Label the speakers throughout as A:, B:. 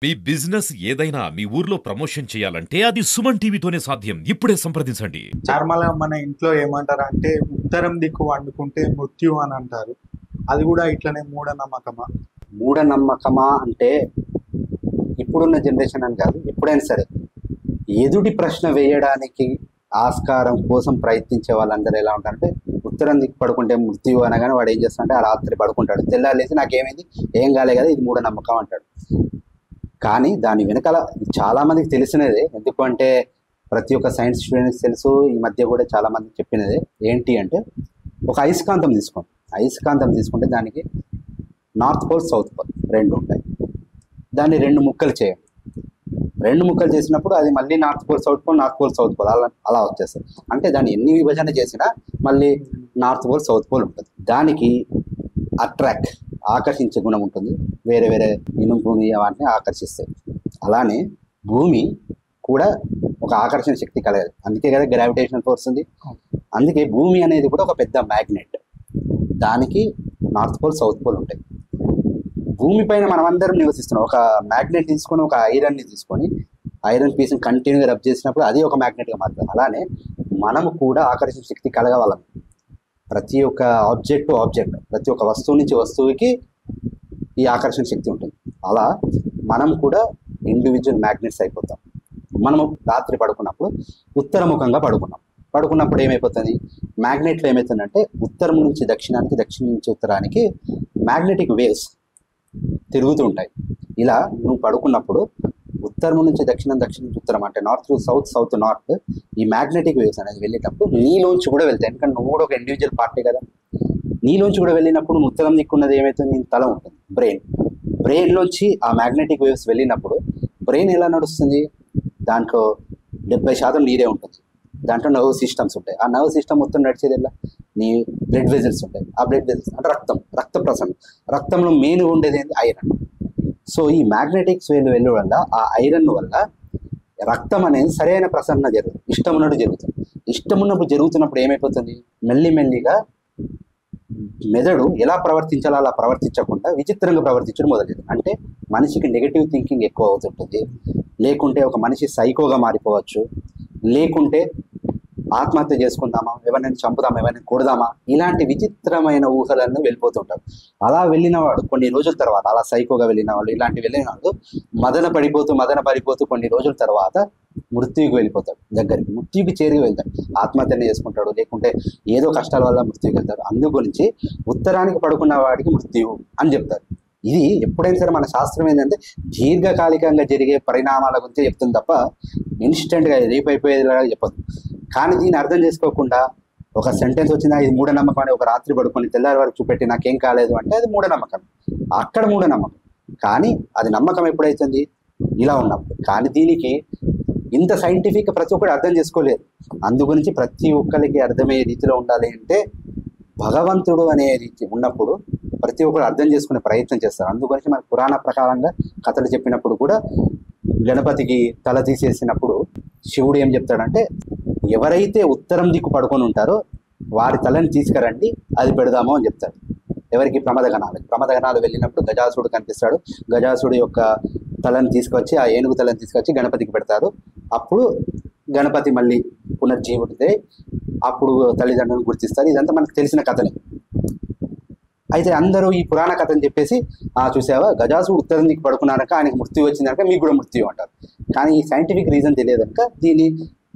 A: మీ business ఏదైనా మీ ఊర్లో promotion చేయాలంటే అది సుమన్ టీవీతోనే సాధ్యం. ఇప్పుడే సంప్రదించండి.
B: నార్మల్‌గా మన ఇంట్లో ఏమంటారంటే, ఉత్తరం దిక్కు వండుకుంటే మృత్యు అని అంటారు. అది గూడా ఇట్లనే మూఢనమ్మకమా?
C: మూఢనమ్మకమా అంటే ఇప్పుడున్న జనరేషన్ అని కాదు, ఎప్పుడైనా సరే ఎదుటి ప్రశ్న వేయడానికి ఆస్కారం కోసం ప్రయత్నించే వాళ్ళందరూ ఎలా ఉంటారంటే, ఉత్తరం దిక్కు పడుకుంటే మృత్యువు అనగానే వాడు ఏం చేస్తాడంటే ఆ రాత్రి పడుకుంటాడు, తెల్లారి లేచి నాకేమైంది, ఏం కాలే కదా, ఇది మూఢనమ్మకం అంటాడు. కానీ దాని వెనకాల చాలామందికి తెలిసినదే. ఎందుకంటే ప్రతి ఒక్క సైన్స్ స్టూడెంట్స్ తెలుసు, ఈ మధ్య కూడా చాలామంది చెప్పినదే. ఏంటి అంటే, ఒక అయస్కాంతం తీసుకోండి. అయస్కాంతం తీసుకుంటే దానికి నార్త్ పోల్ సౌత్ పోల్ రెండు ఉంటాయి. దాన్ని రెండు ముక్కలు చేయండి. రెండు ముక్కలు చేసినప్పుడు అది మళ్ళీ north pole south pole, north pole south pole అలా వచ్చేస్తుంది. అంటే దాన్ని ఎన్ని విభజన చేసినా మళ్ళీ నార్త్ పోల్ సౌత్ పోల్ ఉంటుంది. దానికి ఆకర్షించే గుణం ఉంటుంది. వేరే వేరే ఇనుము వాటిని ఆకర్షిస్తాయి. అలానే భూమి కూడా ఒక ఆకర్షణ శక్తి కలగదు. అందుకే కదా గ్రావిటేషన్ ఫోర్స్ ఉంది. అందుకే భూమి అనేది కూడా ఒక పెద్ద మ్యాగ్నెట్. దానికి నార్త్ పోల్ సౌత్ పోల్ ఉంటాయి. భూమి పైన మనం అందరం నివసిస్తున్నాం. ఒక మ్యాగ్నెట్ తీసుకొని, ఒక ఐరన్ని తీసుకొని, ఐరన్ పీస్ని కంటిన్యూగా రబ్ చేసినప్పుడు అది ఒక మ్యాగ్నెట్గా మారుతుంది. అలానే మనము కూడా ఆకర్షణ శక్తి కలగవాళ్ళం. ప్రతి ఒక్క ఆబ్జెక్ట్ ప్రతి ఒక్క వస్తువు నుంచి వస్తువుకి ఈ ఆకర్షణ శక్తి ఉంటుంది. అలా మనం కూడా ఇండివిజువల్ మ్యాగ్నెట్స్ అయిపోతాం. మనము రాత్రి పడుకున్నప్పుడు ఉత్తరముఖంగా పడుకున్నప్పుడు ఏమైపోతుంది, మ్యాగ్నెట్లో ఏమవుతుందంటే ఉత్తరం నుంచి దక్షిణానికి, దక్షిణం నుంచి ఉత్తరానికి మ్యాగ్నెటిక్ వేవ్స్ తిరుగుతూ ఉంటాయి. ఇలా నువ్వు పడుకున్నప్పుడు ఉత్తరం నుంచి దక్షిణం, దక్షిణం నుంచి ఉత్తరం అంటే north to south, south to north, ఈ మ్యాగ్నెటిక్ వేవ్స్ అనేది వెళ్ళేటప్పుడు నీలోంచి కూడా వెళ్తాయి. ఎందుకంటే నువ్వు కూడా ఒక ఇండివిజువల్ పార్టీ కదా. నీలోంచి కూడా వెళ్ళినప్పుడు ఉత్తరం దిక్కున్నది ఏమవుతుంది, నీ తల ఉంటుంది, బ్రెయిన్లోంచి ఆ మ్యాగ్నెటిక్ వేవ్స్ వెళ్ళినప్పుడు బ్రెయిన్ ఎలా నడుస్తుంది, దాంట్లో 70% నీరే ఉంటుంది. దాంట్లో నర్వ్ సిస్టమ్స్ ఉంటాయి. ఆ నర్వ్ సిస్టమ్ మొత్తం నడిచేది ఎలా, నీ బ్లడ్ వెజల్స్ ఉంటాయి. ఆ బ్లడ్ వెజల్స్ అంటే రక్త ప్రసరణ. రక్తంలో మెయిన్ ఉండేది ఏంటి, ఐరన్. సో ఈ మ్యాగ్నెటిక్స్ వెళ్ళడం వల్ల, ఆ ఐరన్ వల్ల రక్తం అనేది సరైన ప్రసరణ జరుగుతుంది. ఇష్టం ఉన్నప్పుడు జరుగుతున్నప్పుడు ఏమైపోతుంది, మెల్లిమెల్లిగా మెదడు ఎలా ప్రవర్తించాలో అలా ప్రవర్తించకుండా విచిత్రంగా ప్రవర్తించడం మొదలైంది. అంటే మనిషికి నెగిటివ్ థింకింగ్ ఎక్కువ అవుతుంటుంది. లేకుంటే ఒక మనిషి సైకోగా మారిపోవచ్చు. లేకుంటే ఆత్మహత్య చేసుకుందామా, ఎవరినైనా చంపుదామా, ఎవరినైనా కొడదామా, ఇలాంటి విచిత్రమైన ఊహలన్నీ వెళ్ళిపోతుంటారు. అలా వెళ్ళినవాడు కొన్ని రోజుల తర్వాత, అలా సైకోగా వెళ్ళినవాడు, ఇలాంటి వెళ్ళినవాడు మదన పడిపోతూ కొన్ని రోజుల తర్వాత మృత్యువుకి వెళ్ళిపోతాడు. మృత్యువుకి చేరి వెళ్తాడు. ఆత్మహత్యనే చేసుకుంటాడు, లేకుంటే ఏదో కష్టాల వల్ల మృత్యువుకి వెళ్తాడు. అందు గురించి ఉత్తరానికి పడుకున్న వాడికి మృత్యువు అని చెప్తారు. ఇది ఎప్పుడైనా సరే మన శాస్త్రం ఏంటంటే దీర్ఘకాలికంగా జరిగే పరిణామాల గురించి చెప్తుంది తప్ప ఇన్స్టెంట్గా రేపు అయిపోయేదిలాగా చెప్పదు. కానీ దీన్ని అర్థం చేసుకోకుండా ఒక సెంటెన్స్ వచ్చిందా, ఇది మూఢనమ్మకం అని, ఒక రాత్రి పడుకొని తెల్లారి వరకు చూపెట్టి నాకేం కాలేదు అంటే అది మూఢనమ్మకం. అక్కడ మూఢనమ్మకం. కానీ అది నమ్మకం ఎప్పుడైతుంది, ఇలా ఉన్నప్పుడు. కానీ దీనికి ఇంత సైంటిఫిక్ ప్రతి ఒక్కరు అర్థం చేసుకోలేరు. అందుగురించి ప్రతి ఒక్కరికి అర్థమయ్యే రీతిలో ఉండాలి అంటే భగవంతుడు అనే రీతి ఉన్నప్పుడు ప్రతి ఒక్కరు అర్థం చేసుకునే ప్రయత్నం చేస్తారు. అందుగురించి మన పురాణ ప్రకారంగా కథలు చెప్పినప్పుడు కూడా గణపతికి తల తీసేసినప్పుడు శివుడు ఏం చెప్తాడంటే, ఎవరైతే ఉత్తరం దిక్కు పడుకొని ఉంటారో వారి తలని తీసుకురండి, అది పెడదాము అని చెప్తాడు. ఎవరికి, ప్రమదగణాలు వెళ్ళినప్పుడు గజాసుడు కనిపిస్తాడు. గజాసుడు యొక్క తలని తీసుకొచ్చి, ఆ ఏనుగు తలని తీసుకొచ్చి గణపతికి పెడతారు. అప్పుడు గణపతి మళ్ళీ పునర్జీవుడితే అప్పుడు తల్లిదండ్రులను గుర్తిస్తారు. ఇదంతా మనకు తెలిసిన కథనే. అయితే అందరూ ఈ పురాణ కథని చెప్పేసి, చూసావా గజాసుడు ఉత్తరం దిక్కు పడుకున్నాక ఆయనకు మృత్యు వచ్చిందనక మీకు కూడా మృత్యు అంటారు. కానీ ఈ సైంటిఫిక్ రీజన్ తెలియదనక దీన్ని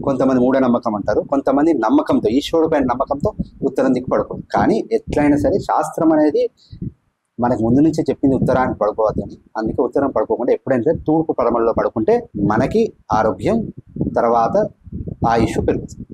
C: కొంతమంది మూఢనమ్మకం అంటారు, కొంతమంది నమ్మకంతో, ఈశ్వరుడు పైన నమ్మకంతో ఉత్తరం దిక్కు పడుకోదు. కానీ ఎట్లయినా సరే శాస్త్రం అనేది మనకు ముందు నుంచే చెప్పింది ఉత్తరానికి పడుకోవద్దు అని. అందుకే ఉత్తరం పడుకోకుండా ఎప్పుడైనా సరే తూర్పు పడమల్లో పడుకుంటే మనకి ఆరోగ్యం, తర్వాత ఆయుష్ పెరుగుతుంది.